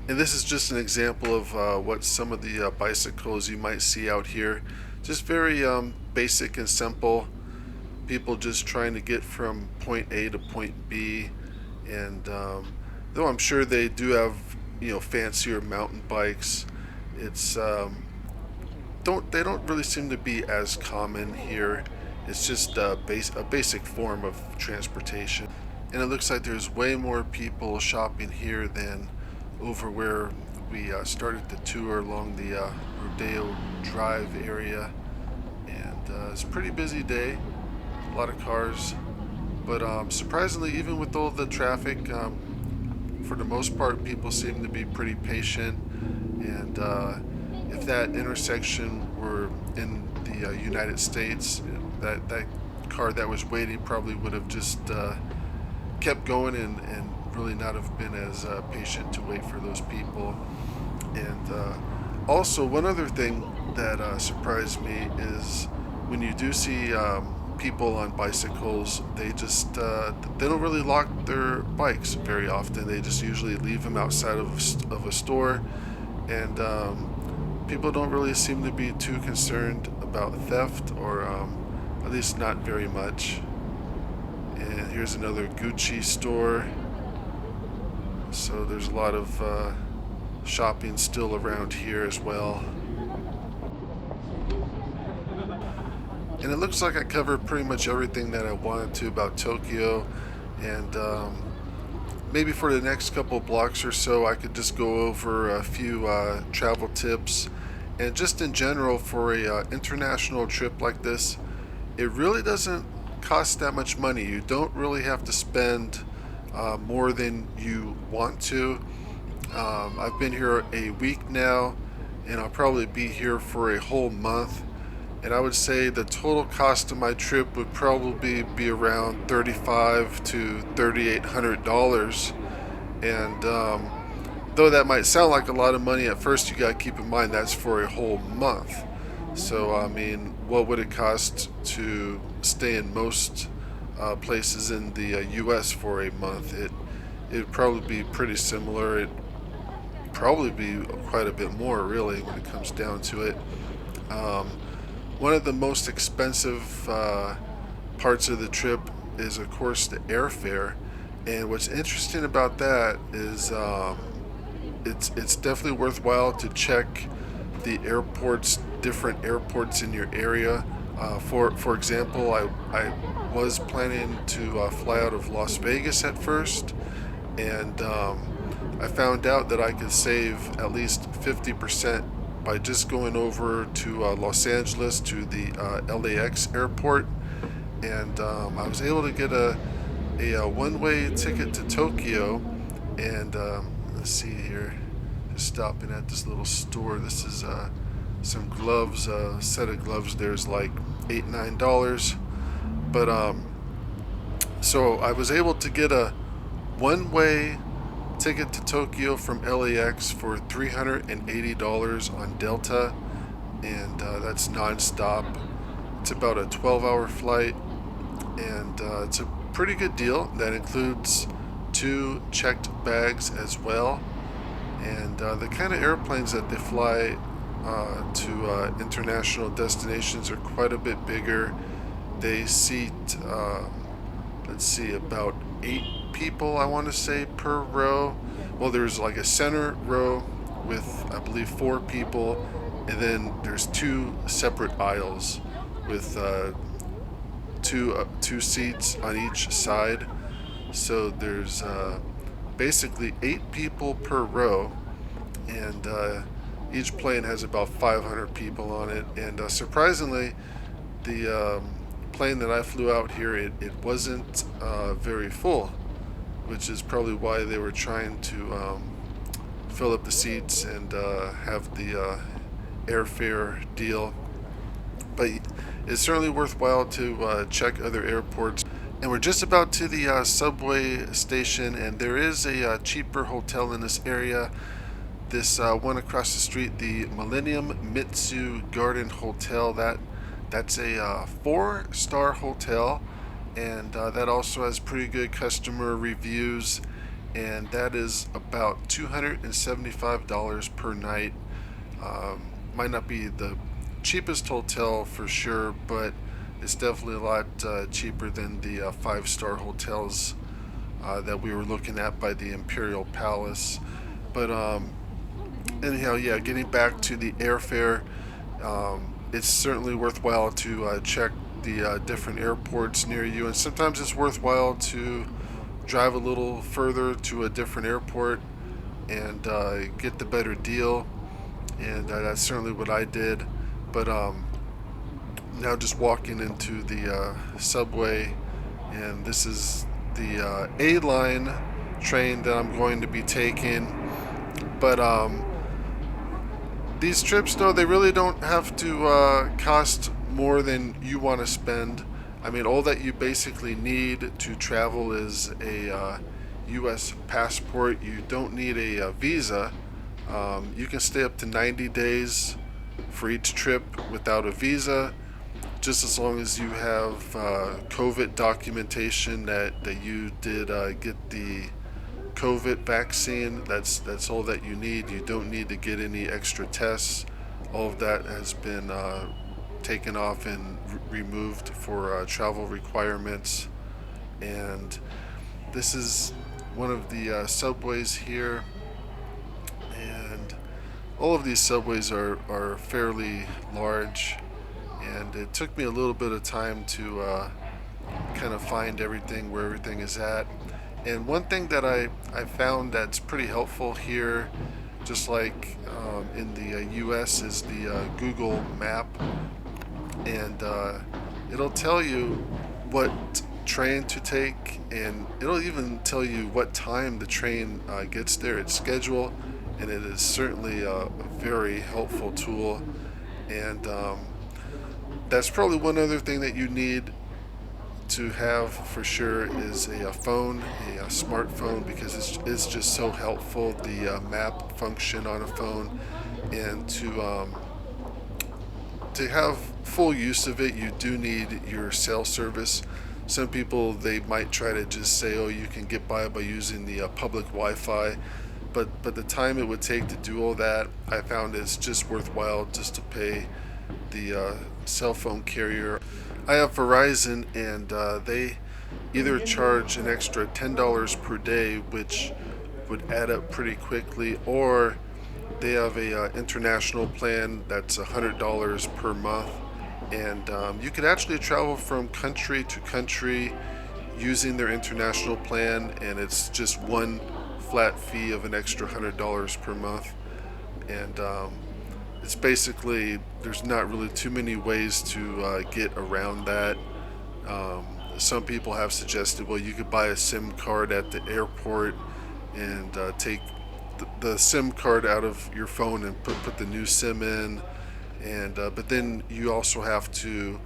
Speaker 1: And this is just an example of what some of the bicycles you might see out here. Just very basic and simple. People just trying to get from point A to point B. And though I'm sure they do have, you know, fancier mountain bikes, it's they don't really seem to be as common here. It's just a basic form of transportation. And it looks like there's way more people shopping here than over where we started the tour along the Rodeo Drive area. And it's a pretty busy day, a lot of cars. But surprisingly, even with all the traffic, for the most part, people seem to be pretty patient. And if that intersection were in the United States, that car that was waiting probably would have just kept going and really not have been as patient to wait for those people. And also, one other thing that surprised me is when you do see people on bicycles, they just they don't really lock their bikes very often. They just usually leave them outside of a store, and people don't really seem to be too concerned about theft, or at least not very much. And here's another Gucci store. So there's a lot of shopping still around here as well. And it looks like I covered pretty much everything that I wanted to about Tokyo. And maybe for the next couple blocks or so, I could just go over a few travel tips. And just in general, for a international trip like this, it really doesn't cost that much money. You don't really have to spend more than you want to. I've been here a week now, and I'll probably be here for a whole month. And I would say the total cost of my trip would probably be around $3,500 to $3,800. And though that might sound like a lot of money at first, you got to keep in mind that's for a whole month. So I mean, what would it cost to stay in most places in the U.S. for a month? It'd probably be pretty similar. It'd probably be quite a bit more, really, when it comes down to it. Um, One of the most expensive parts of the trip is, of course, the airfare. And what's interesting about that is it's definitely worthwhile to check the airports, different airports in your area. For example, I was planning to fly out of Las Vegas at first, and I found out that I could save at least 50% by just going over to Los Angeles to the LAX airport, and I was able to get a one-way ticket to Tokyo. And let's see here, just stopping at this little store. This is some gloves, a set of gloves. There's like $8-9, but so I was able to get a one-way ticket to Tokyo from LAX for $380 on Delta, and that's non-stop. It's about a 12-hour flight, and it's a pretty good deal. That includes 2 checked bags as well, and the kind of airplanes that they fly to international destinations are quite a bit bigger. They seat, let's see, about 8 people, I want to say, per row. Well, there's like a center row with, I believe, 4 people, and then there's 2 separate aisles with two seats on each side. So there's basically 8 people per row, and each plane has about 500 people on it. And surprisingly, the plane that I flew out here, it wasn't very full, which is probably why they were trying to fill up the seats and have the airfare deal. But it's certainly worthwhile to check other airports. And we're just about to the subway station, and there is a cheaper hotel in this area. This one across the street, the Millennium Mitsu Garden Hotel, that's a 4-star hotel, and that also has pretty good customer reviews, and that is about $275 per night. Might not be the cheapest hotel for sure, but it's definitely a lot cheaper than the 5-star hotels that we were looking at by the Imperial Palace. But anyhow, yeah, getting back to the airfare, it's certainly worthwhile to check the different airports near you, and sometimes it's worthwhile to drive a little further to a different airport and get the better deal, and that's certainly what I did. But now just walking into the subway, and this is the A-line train that I'm going to be taking. But these trips, though, they really don't have to cost more than you want to spend. I mean, all that you basically need to travel is a U.S. passport. You don't need a visa. You can stay up to 90 days for each trip without a visa, just as long as you have COVID documentation that you did get the COVID vaccine. That's all that you need. You don't need to get any extra tests. All of that has been taken off and removed for travel requirements. And this is one of the subways here, and all of these subways are fairly large, and it took me a little bit of time to kind of find everything, where everything is at. And one thing that I found that's pretty helpful here, just like in the US, is the Google map, and it'll tell you what train to take, and it'll even tell you what time the train gets there, its schedule, and it is certainly a very helpful tool. And that's probably one other thing that you need to have for sure is a phone, a smartphone, because it's just so helpful. The map function on a phone, and to have full use of it, you do need your cell service. Some people, they might try to just say, oh, you can get by using the public Wi-Fi, but the time it would take to do all that, I found it's just worthwhile just to pay the cell phone carrier. I have Verizon, and they either charge an extra $10 per day, which would add up pretty quickly, or they have a international plan that's $100 per month, and you could actually travel from country to country using their international plan, and it's just one flat fee of an extra $100 per month. And it's basically, there's not really too many ways to get around that. Some people have suggested, well, you could buy a SIM card at the airport and take the SIM card out of your phone and put the new SIM in, and but then you also have to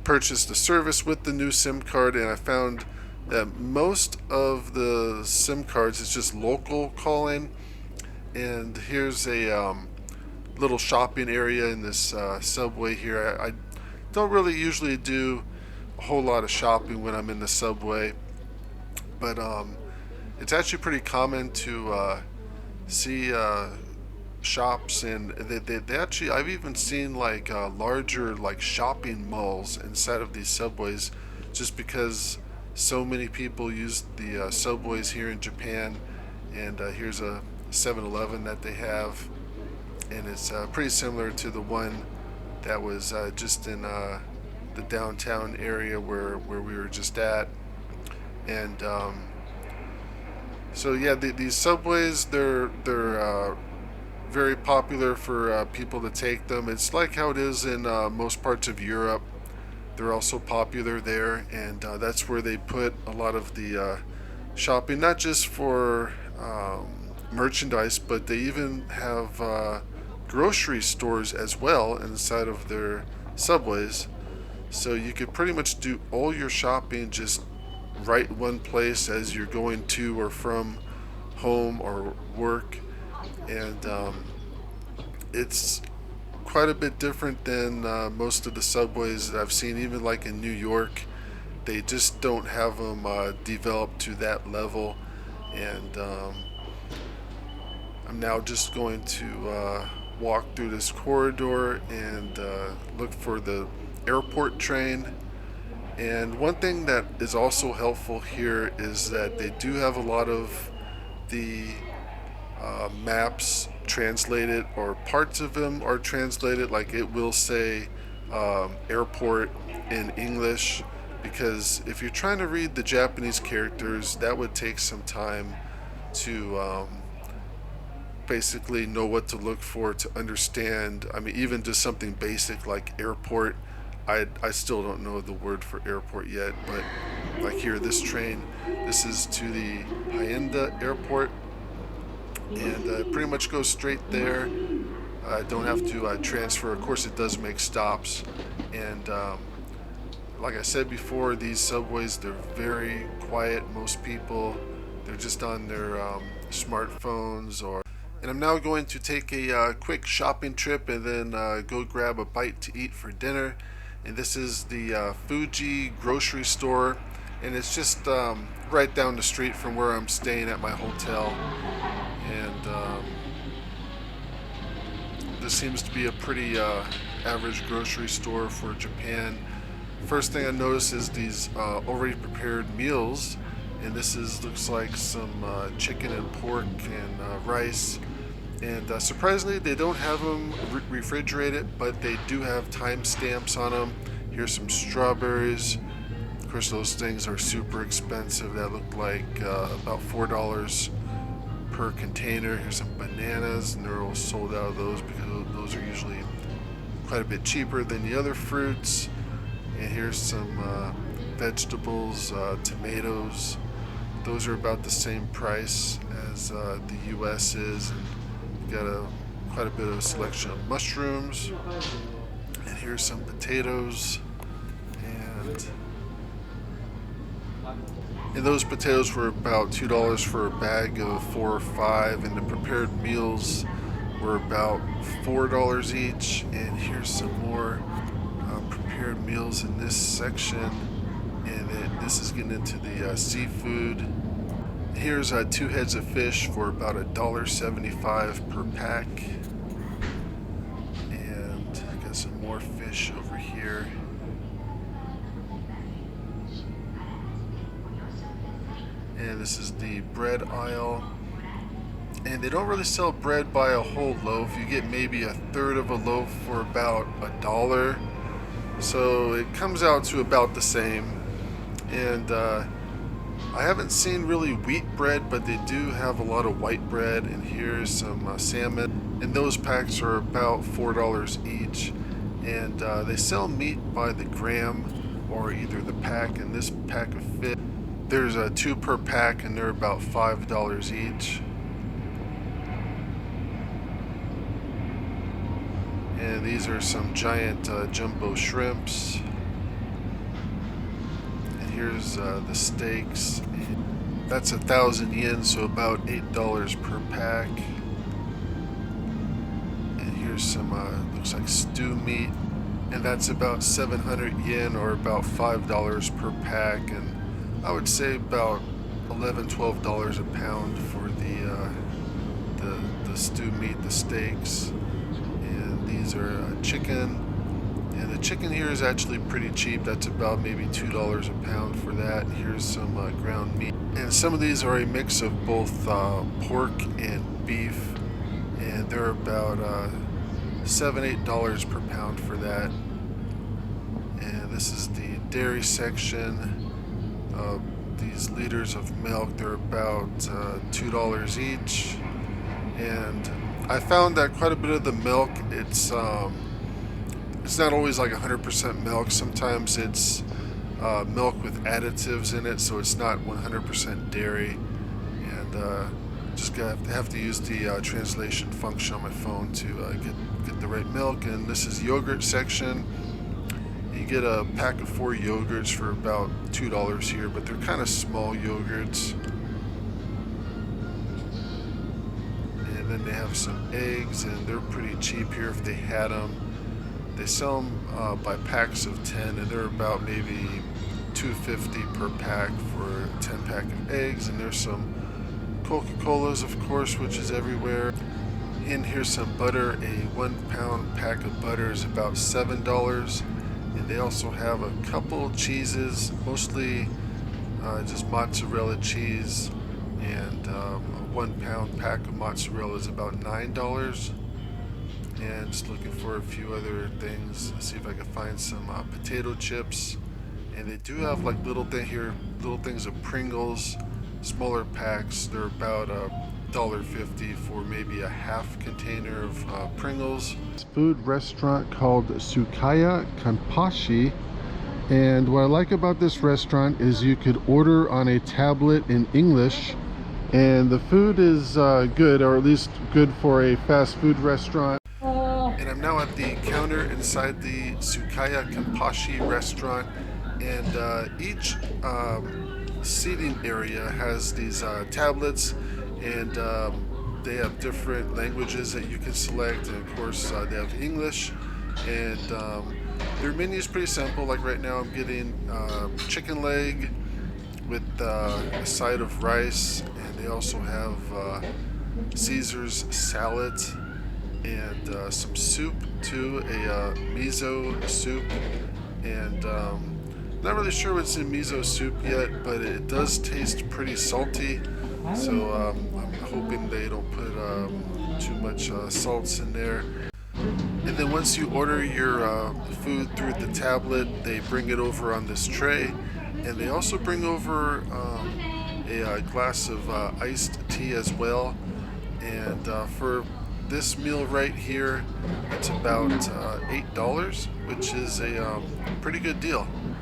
Speaker 1: purchase the service with the new SIM card. And I found that most of the SIM cards is just local calling. And here's a little shopping area in this subway here. I don't really usually do a whole lot of shopping when I'm in the subway, but it's actually pretty common to see shops, and they actually, I've even seen like larger like shopping malls inside of these subways, just because so many people use the subways here in Japan. And here's a 7-Eleven that they have, and it's pretty similar to the one that was just in the downtown area where we were just at. And so yeah, these subways, they're very popular for people to take them. It's like how it is in most parts of Europe. They're also popular there, and that's where they put a lot of the shopping, not just for merchandise, but they even have grocery stores as well inside of their subways. So you could pretty much do all your shopping just right in one place as you're going to or from home or work. And it's quite a bit different than most of the subways that I've seen, even like in New York. They just don't have them developed to that level. And I'm now just going to walk through this corridor and look for the airport train. And one thing that is also helpful here is that they do have a lot of the maps translated, or parts of them are translated. Like it will say airport in English, because if you're trying to read the Japanese characters, that would take some time to basically know what to look for, to understand. I mean, even just something basic like airport, I still don't know the word for airport yet. But like here, this train, this is to the Haenda airport, and pretty much goes straight there. I don't have to transfer. Of course, it does make stops. And like I said before, these subways, they're very quiet. Most people, they're just on their smartphones. And I'm now going to take a quick shopping trip and then go grab a bite to eat for dinner. And this is the Fuji grocery store, and it's just right down the street from where I'm staying at my hotel. And this seems to be a pretty average grocery store for Japan. First thing I notice is these already prepared meals, and this looks like some chicken and pork and rice. And surprisingly, they don't have them refrigerated, but they do have timestamps on them. Here's some strawberries. Of course, those things are super expensive. That look like about $4 per container. Here's some bananas, and they're all sold out of those because those are usually quite a bit cheaper than the other fruits. And here's some vegetables, tomatoes. Those are about the same price as the US is. And got quite a bit of selection of mushrooms, and here's some potatoes, and And those potatoes were about $2 for a bag of 4 or 5, and the prepared meals were about $4 each. And here's some more prepared meals in this section, and this is getting into the seafood. Here's 2 heads of fish for about $1.75 per pack, and got some more fish over here. And this is the bread aisle, and they don't really sell bread by a whole loaf. You get maybe a third of a loaf for about $1, so it comes out to about the same. And I haven't seen really wheat bread, but they do have a lot of white bread. And here's some salmon, and those packs are about $4 each. And they sell meat by the gram, or either the pack. And this pack of fish, there's 2 per pack, and they're about $5 each. And these are some giant jumbo shrimps. Here's the steaks. That's 1,000 yen, so about $8 per pack. And here's some looks like stew meat, and that's about 700 yen, or about $5 per pack. And I would say about $11–12 a pound for the stew meat, the steaks. And these are chicken. And the chicken here is actually pretty cheap. That's about maybe $2 a pound for that. Here's some ground meat. And some of these are a mix of both pork and beef. And they're about $7–8 per pound for that. And this is the dairy section. These liters of milk, they're about $2 each. And I found that quite a bit of the milk, it's not always like 100% milk. Sometimes it's milk with additives in it, so it's not 100% dairy. And just have to use the translation function on my phone to get the right milk. And this is yogurt section. You get a pack of 4 yogurts for about $2 here, but they're kind of small yogurts. And then they have some eggs, and they're pretty cheap here if they had them. They sell them by packs of 10, and they're about maybe $2.50 per pack for a 10-pack of eggs. And there's some Coca-Colas, of course, which is everywhere. And here's some butter. A 1-pound pack of butter is about $7. And they also have a couple cheeses, mostly just mozzarella cheese. And a 1-pound pack of mozzarella is about $9. And just looking for a few other things. Let's see if I can find some potato chips. And they do have like little things of Pringles, smaller packs. They're about $1.50 for maybe a half container of Pringles. It's a food restaurant called Suitcase Saver. And what I like about this restaurant is you could order on a tablet in English, and the food is good, or at least good for a fast food restaurant. And I'm now at the counter inside the Suitcase Saver restaurant, and each seating area has these tablets, and they have different languages that you can select, and of course they have English. And their menu is pretty simple. Like right now I'm getting chicken leg with a side of rice, and they also have Caesar's salad and some soup too, a miso soup. And not really sure what's in miso soup yet, but it does taste pretty salty, so I'm hoping they don't put too much salts in there. And then once you order your food through the tablet, they bring it over on this tray, and they also bring over a glass of iced tea as well. And for this meal right here, it's about $8, which is a pretty good deal.